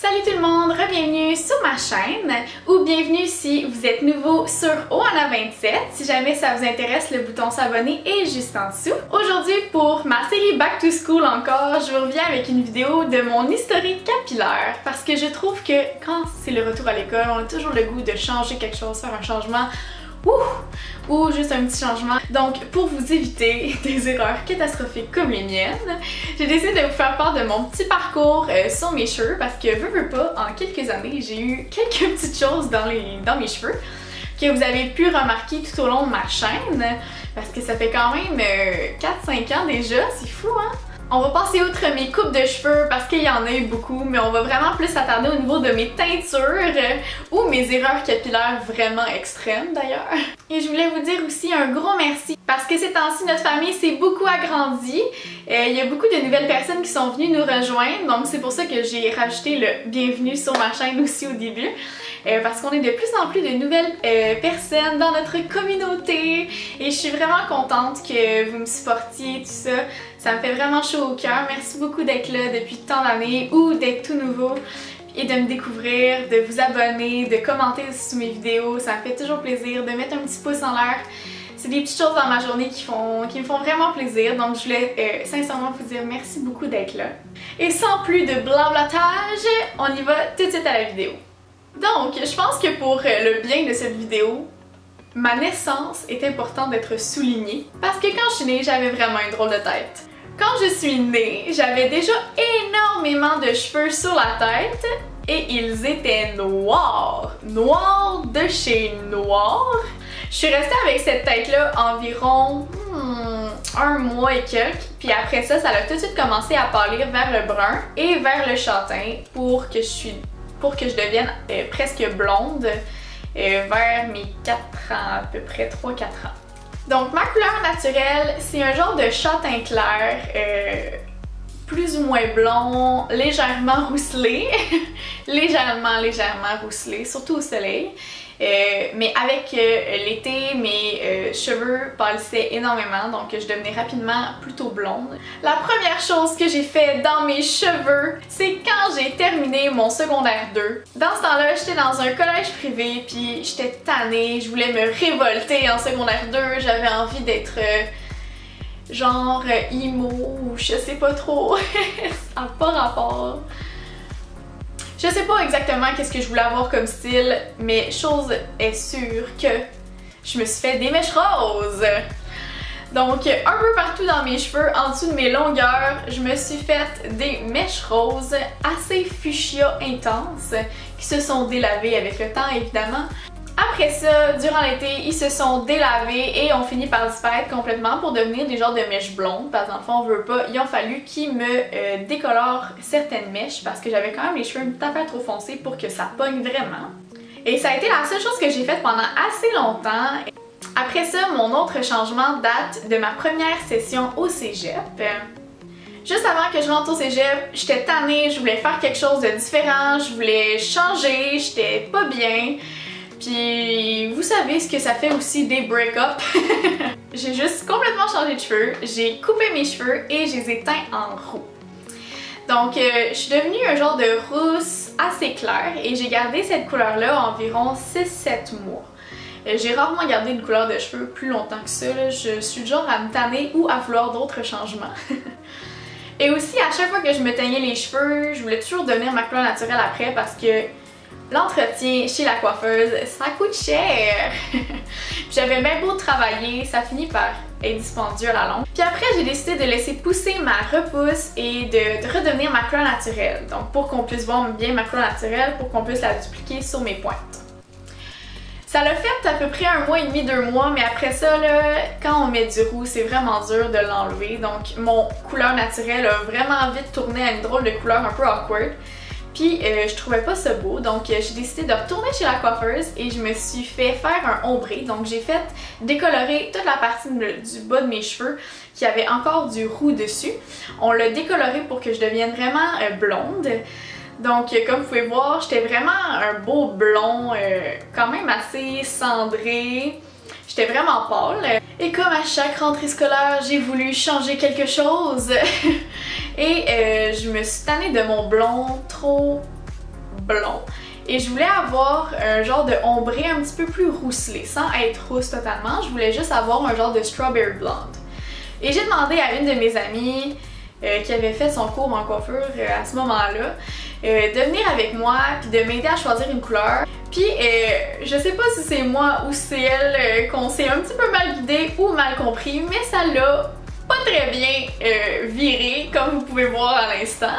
Salut tout le monde, re-bienvenue sur ma chaîne ou bienvenue si vous êtes nouveau sur Oana27. Si jamais ça vous intéresse, le bouton s'abonner est juste en dessous. Aujourd'hui, pour ma série Back to School encore, je vous reviens avec une vidéo de mon historique capillaire parce que je trouve que quand c'est le retour à l'école, on a toujours le goût de changer quelque chose, faire un changement ou juste un petit changement. Donc, pour vous éviter des erreurs catastrophiques comme les miennes, j'ai décidé de vous faire part de mon petit parcours sur mes cheveux parce que, veux pas, en quelques années, j'ai eu quelques petites choses dans mes cheveux que vous avez pu remarquer tout au long de ma chaîne parce que ça fait quand même 4-5 ans déjà, c'est fou hein? On va passer outre mes coupes de cheveux parce qu'il y en a eu beaucoup, mais on va vraiment plus s'attarder au niveau de mes teintures ou mes erreurs capillaires vraiment extrêmes d'ailleurs. Et je voulais vous dire aussi un gros merci parce que ces temps-ci, notre famille s'est beaucoup agrandie. Il y a beaucoup de nouvelles personnes qui sont venues nous rejoindre, donc c'est pour ça que j'ai rajouté le bienvenue sur ma chaîne aussi au début. Parce qu'on est de plus en plus de nouvelles personnes dans notre communauté et je suis vraiment contente que vous me supportiez, tout ça. Ça me fait vraiment chaud au cœur. Merci beaucoup d'être là depuis tant d'années ou d'être tout nouveau et de me découvrir, de vous abonner, de commenter sous mes vidéos. Ça me fait toujours plaisir de mettre un petit pouce en l'air. C'est des petites choses dans ma journée qui me font vraiment plaisir. Donc je voulais sincèrement vous dire merci beaucoup d'être là. Et sans plus de blablatage, on y va tout de suite à la vidéo. Donc, je pense que pour le bien de cette vidéo, ma naissance est importante d'être soulignée parce que quand je suis née, j'avais vraiment une drôle de tête. Quand je suis née, j'avais déjà énormément de cheveux sur la tête et ils étaient noirs. Noirs de chez noir. Je suis restée avec cette tête-là environ un mois et quelques. Puis après ça, ça a tout de suite commencé à pâlir vers le brun et vers le châtain pour que je devienne presque blonde vers mes 4 ans, à peu près 3-4 ans. Donc ma couleur naturelle, c'est un genre de châtain clair, plus ou moins blond, légèrement rousselé, légèrement rousselé, surtout au soleil. Mais avec l'été, mes cheveux pâlissaient énormément, donc je devenais rapidement plutôt blonde. La première chose que j'ai fait dans mes cheveux, c'est quand j'ai terminé mon secondaire 2. Dans ce temps-là, j'étais dans un collège privé, puis j'étais tannée, je voulais me révolter en secondaire 2, j'avais envie d'être genre emo ou je sais pas trop, ça n'a pas rapport. Je sais pas exactement qu'est-ce que je voulais avoir comme style, mais chose est sûre que je me suis fait des mèches roses. Donc un peu partout dans mes cheveux, en dessous de mes longueurs, je me suis fait des mèches roses assez fuchsia intenses qui se sont délavées avec le temps évidemment. Après ça, durant l'été, ils se sont délavés et ont fini par disparaître complètement pour devenir des genres de mèches blondes. Parce que dans le fond, on veut pas, il a fallu qu'ils me décolorent certaines mèches parce que j'avais quand même les cheveux une petite affaire trop foncés pour que ça pogne vraiment. Et ça a été la seule chose que j'ai faite pendant assez longtemps. Après ça, mon autre changement date de ma première session au cégep. Juste avant que je rentre au cégep, j'étais tannée, je voulais faire quelque chose de différent, je voulais changer, j'étais pas bien. Puis vous savez ce que ça fait aussi des break-up. J'ai juste complètement changé de cheveux, j'ai coupé mes cheveux et je les ai teints en roux. Donc je suis devenue un genre de rousse assez claire et j'ai gardé cette couleur-là environ 6-7 mois. J'ai rarement gardé une couleur de cheveux plus longtemps que ça, là. Je suis du genre à me tanner ou à vouloir d'autres changements. Et aussi à chaque fois que je me teignais les cheveux, je voulais toujours devenir ma couleur naturelle après parce que l'entretien chez la coiffeuse, ça coûte cher! J'avais bien beau travailler, ça finit par être dispendieux à la longue. Puis après, j'ai décidé de laisser pousser ma repousse et de redevenir ma couleur naturelle. Donc pour qu'on puisse voir bien ma couleur naturelle, pour qu'on puisse la dupliquer sur mes pointes. Ça l'a fait à peu près 1 mois et demi, 2 mois, mais après ça, là, quand on met du roux, c'est vraiment dur de l'enlever. Donc mon couleur naturelle a vraiment vite tourné à une drôle de couleur un peu awkward. Puis je trouvais pas ça beau, donc j'ai décidé de retourner chez la coiffeuse et je me suis fait faire un ombré. Donc j'ai fait décolorer toute la partie du bas de mes cheveux qui avait encore du roux dessus. On l'a décoloré pour que je devienne vraiment blonde. Donc comme vous pouvez voir, j'étais vraiment un beau blond, quand même assez cendré. J'étais vraiment pâle. Et comme à chaque rentrée scolaire, j'ai voulu changer quelque chose. Et je me suis tannée de mon blond trop blond. Et je voulais avoir un genre de ombré un petit peu plus rousselé, sans être rousse totalement. Je voulais juste avoir un genre de strawberry blonde. Et j'ai demandé à une de mes amies qui avait fait son cours en coiffure à ce moment-là de venir avec moi puis de m'aider à choisir une couleur. Puis je sais pas si c'est moi ou c'est elle qu'on s'est un petit peu mal guidé ou mal compris, mais ça l'a pas très bien viré, comme vous pouvez voir à l'instant.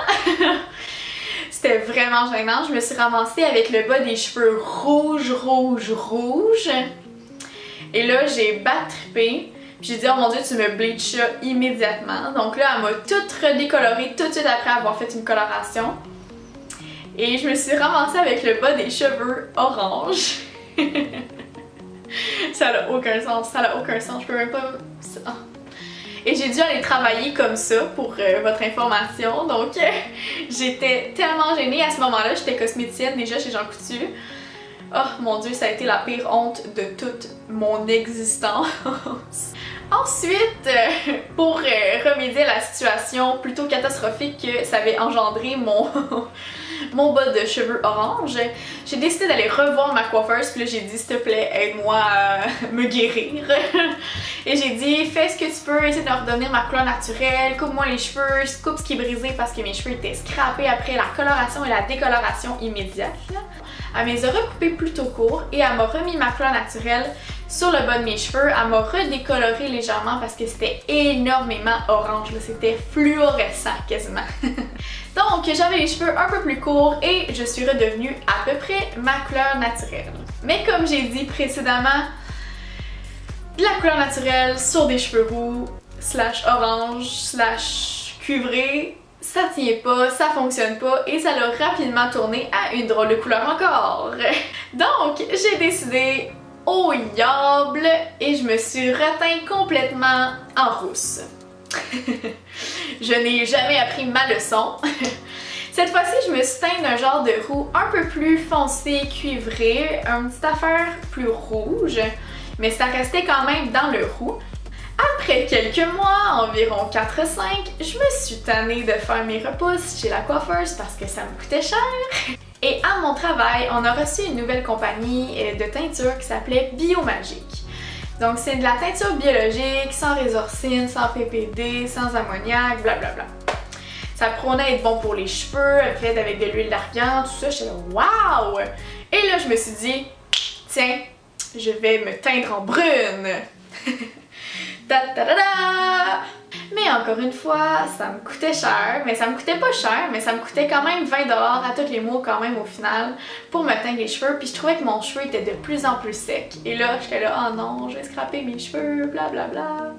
C'était vraiment gênant. Je me suis ramassée avec le bas des cheveux rouge. Et là, j'ai battrippé. Puis j'ai dit, oh mon dieu, tu me bleaches ça immédiatement. Donc là, elle m'a toute redécolorée tout de suite après avoir fait une coloration. Et je me suis ramassée avec le bas des cheveux orange. Ça n'a aucun sens, ça n'a aucun sens. Je peux même pas... Oh. Et j'ai dû aller travailler comme ça pour votre information. Donc j'étais tellement gênée à ce moment-là. J'étais cosméticienne déjà chez Jean Coutu. Oh mon dieu, ça a été la pire honte de toute mon existence. Ensuite, pour remédier à la situation plutôt catastrophique que ça avait engendré mon bas de cheveux orange, j'ai décidé d'aller revoir ma coiffeuse. Puis là j'ai dit, s'il te plaît, aide-moi à me guérir. Et j'ai dit, fais ce que tu peux, essaie de me redevenir ma couleur naturelle, coupe-moi les cheveux, coupe ce qui est brisé parce que mes cheveux étaient scrapés après la coloration et la décoloration immédiate. Elle me les a recoupés plutôt courts et elle m'a remis ma couleur naturelle sur le bas de mes cheveux. Elle m'a redécoloré légèrement parce que c'était énormément orange, c'était fluorescent quasiment. Donc j'avais les cheveux un peu plus courts et je suis redevenue à peu près ma couleur naturelle. Mais comme j'ai dit précédemment, la couleur naturelle sur des cheveux roux, slash orange, slash cuivré, ça tient pas, ça fonctionne pas et ça l'a rapidement tourné à une drôle de couleur encore. Donc j'ai décidé au diable et je me suis reteint complètement en rousse. Je n'ai jamais appris ma leçon. Cette fois-ci, je me suis teint d'un genre de roux un peu plus foncé, cuivré, une petite affaire plus rouge, mais ça restait quand même dans le roux. Après quelques mois, environ 4-5, je me suis tannée de faire mes repousses chez la coiffeuse parce que ça me coûtait cher. Et à mon travail, on a reçu une nouvelle compagnie de teinture qui s'appelait Biomagique. Donc c'est de la teinture biologique, sans résorcine, sans PPD, sans ammoniac, blablabla. Ça prônait être bon pour les cheveux, faite avec de l'huile d'argan, tout ça. J'étais là, waouh! Et là, je me suis dit, tiens, je vais me teindre en brune. Ta -ta -da -da! Mais encore une fois, ça me coûtait cher, mais ça me coûtait pas cher, mais ça me coûtait quand même 20$ à tous les mois quand même au final pour me teindre les cheveux, puis je trouvais que mon cheveu était de plus en plus sec. Et là, j'étais là, oh non, je vais scraper mes cheveux, blablabla.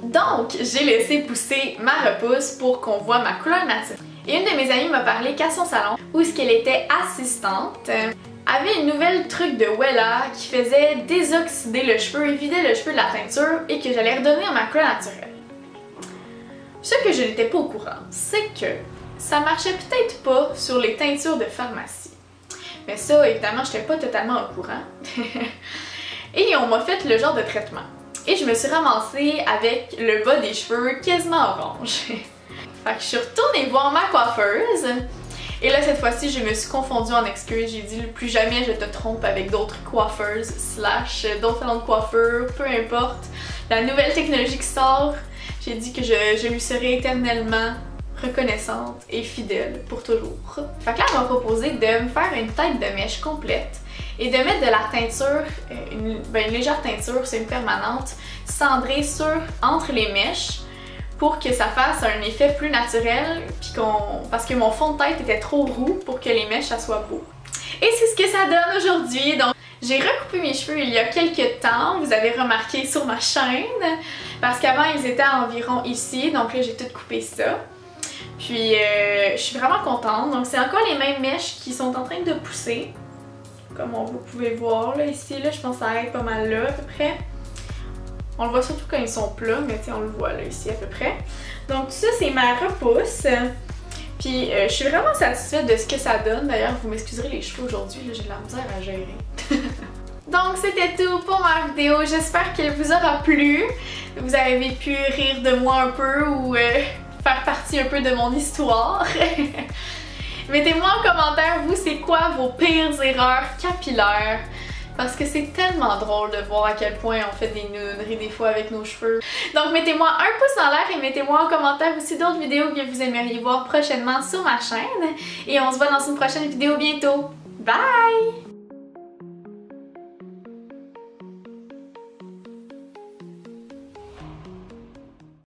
Donc, j'ai laissé pousser ma repousse pour qu'on voit ma couleur naturelle. Et une de mes amies m'a parlé qu'à son salon, où est-ce qu'elle était assistante, avait une nouvelle truc de Wella qui faisait désoxyder le cheveu et vider le cheveu de la teinture et que j'allais redevenir ma couleur naturelle. Ce que je n'étais pas au courant, c'est que ça marchait peut-être pas sur les teintures de pharmacie. Mais ça, évidemment, je n'étais pas totalement au courant. Et on m'a fait le genre de traitement. Et je me suis ramassée avec le bas des cheveux quasiment orange. Fait que je suis retournée voir ma coiffeuse. Et là, cette fois-ci, je me suis confondue en excuses. J'ai dit, plus jamais je te trompe avec d'autres coiffeuses, slash d'autres salons de coiffure, peu importe. La nouvelle technologie qui sort, j'ai dit que je lui serais éternellement reconnaissante et fidèle pour toujours. Fait que là, elle m'a proposé de me faire une tête de mèche complète et de mettre de la teinture, une légère teinture semi-permanente, cendrée entre les mèches, pour que ça fasse un effet plus naturel, puis parce que mon fond de tête était trop roux pour que les mèches ça soit beau. Et c'est ce que ça donne aujourd'hui. Donc j'ai recoupé mes cheveux il y a quelques temps, vous avez remarqué sur ma chaîne, parce qu'avant ils étaient environ ici, donc là j'ai tout coupé ça. Puis je suis vraiment contente, donc c'est encore les mêmes mèches qui sont en train de pousser, comme vous pouvez voir là ici, là je pense que ça arrête pas mal là à peu près. On le voit surtout quand ils sont plats, mais on le voit là ici à peu près. Donc tout ça c'est ma repousse. Puis je suis vraiment satisfaite de ce que ça donne. D'ailleurs vous m'excuserez les cheveux aujourd'hui, j'ai de la misère à gérer. Donc c'était tout pour ma vidéo, j'espère qu'elle vous aura plu. Vous avez pu rire de moi un peu ou faire partie un peu de mon histoire. Mettez-moi en commentaire, vous, c'est quoi vos pires erreurs capillaires? Parce que c'est tellement drôle de voir à quel point on fait des nudreries des fois avec nos cheveux. Donc mettez-moi un pouce en l'air et mettez-moi en commentaire aussi d'autres vidéos que vous aimeriez voir prochainement sur ma chaîne. Et on se voit dans une prochaine vidéo bientôt. Bye!